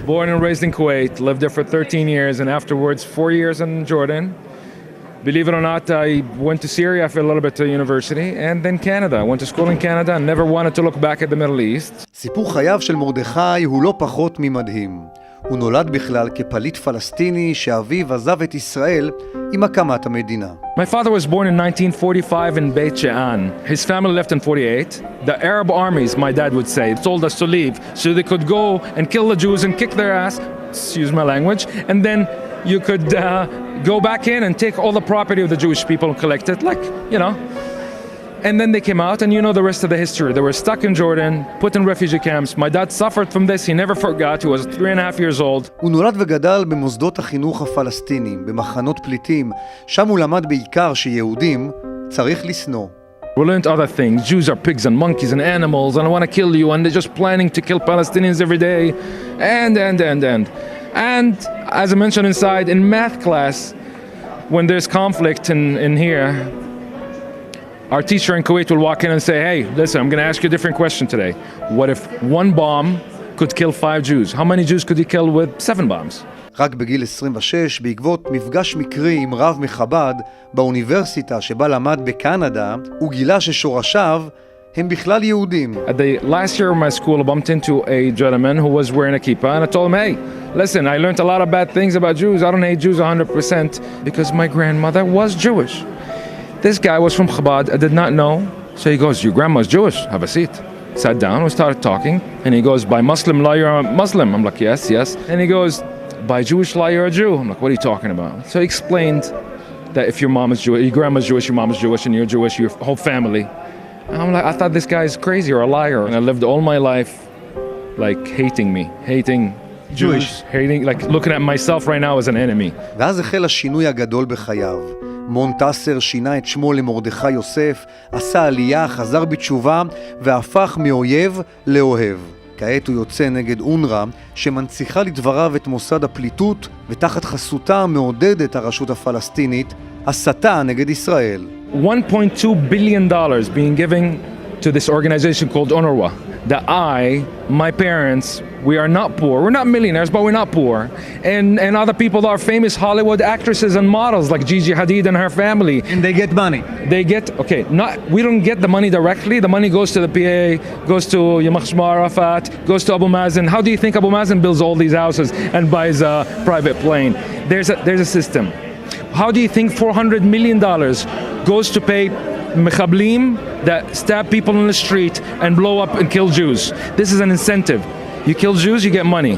Born and raised in Kuwait, lived there for 13 years, and afterwards 4 years in Jordan. Believe it or not, I went to Syria for a little bit to university, and then Canada. I went to school in Canada and never wanted to look back at the Middle East. סיפור חייו של מרדכי הוא לא פחות ממדהים. הוא נולד בכלל כפליט פלסטיני שאביו עזב את ישראל עם הקמת המדינה. My father was born in 1945 in Beit She'an. His family left in 48. The Arab armies, my dad would say, told us to leave so they could go and kill the Jews and kick their ass, excuse my language, and then you could go back in and take all the property of the Jewish people and collect it, like, you know. And then they came out, and you know the rest of the history. They were stuck in Jordan, put in refugee camps. My dad suffered from this. He never forgot. He was 3.5 years old. הוא נולד וגדל במוסדות החינוך הפלסטינים, במחנות פליטים. שם הוא למד בעיקר שיהודים צריך לשנוא. We learned other things. Jews are pigs and monkeys and animals, and I want to kill you, and they're just planning to kill Palestinians every day. And as I mentioned inside, in math class, when there's conflict in here, our teacher in Kuwait will walk in and say, hey, listen, I'm going to ask you a different question today. What if one bomb could kill 5 Jews? How many Jews could he kill with 7 bombs? רק בגיל 26, בעקבות מפגש מקרי עם רב מחב"ד באוניברסיטה שבה למד בקנדה, הוא גילה ששורשיו הם בכלל יהודים. At the last year of my school, I bumped into a gentleman who was wearing a kippah, and I told him, hey, listen, I learned a lot of bad things about Jews. I don't hate Jews 100% because my grandmother was Jewish. This guy was from Chabad. I did not know. So he goes, your grandma's Jewish. Have a seat. Sat down. We started talking. And he goes, by Muslim law, you're a Muslim. I'm like, yes. And he goes, by Jewish law, you're a Jew. I'm like, what are you talking about? So he explained that if your mom is Jewish, your grandma's Jewish, your mom is Jewish, and you're Jewish, your whole family. And I'm like, I thought this guy's crazy or a liar. And I lived all my life, like, hating Jewish, like, looking at myself right now as an enemy. ואז החל השינוי הגדול בחייו. מונטסר שינה את שמו למרדכי יוסף, עשה עלייה, חזר בתשובה והפך מאויב לאוהב. כעת הוא יוצא נגד אונר"א, שמנציחה לדבריו את מוסד הפליטות, ותחת חסותה מעודדת הרשות הפלסטינית, הסתה נגד ישראל. $1.2 billion being given to this organization called UNRWA. That my parents, we are not poor. We're not millionaires, but we're not poor. And other people that are famous Hollywood actresses and models like Gigi Hadid and her family. And they get money. We don't get the money directly. The money goes to the PA, goes to Yamach Arafat, goes to Abu Mazen. How do you think Abu Mazen builds all these houses and buys a private plane? There's a system. How do you think $400 million goes to pay Mechablim that stab people in the street and blow up and kill Jews? This is an incentive. You kill Jews, you get money.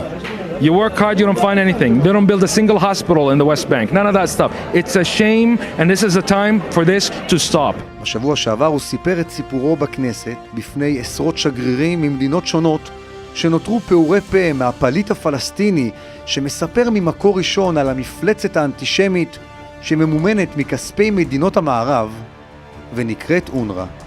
You work hard, you don't find anything. They don't build a single hospital in the West Bank. None of that stuff. It's a shame, and this is a time for this to stop. בשבוע שעבר הוא סיפר את סיפורו בכנסת בפני עשרות שגרירים ממדינות שונות שנותרו פעורי פה מהפליט הפלסטיני שמספר ממקור ראשון על המפלצת האנטישמית שממומנת מכספי מדינות המערב ונקראת אונר"א.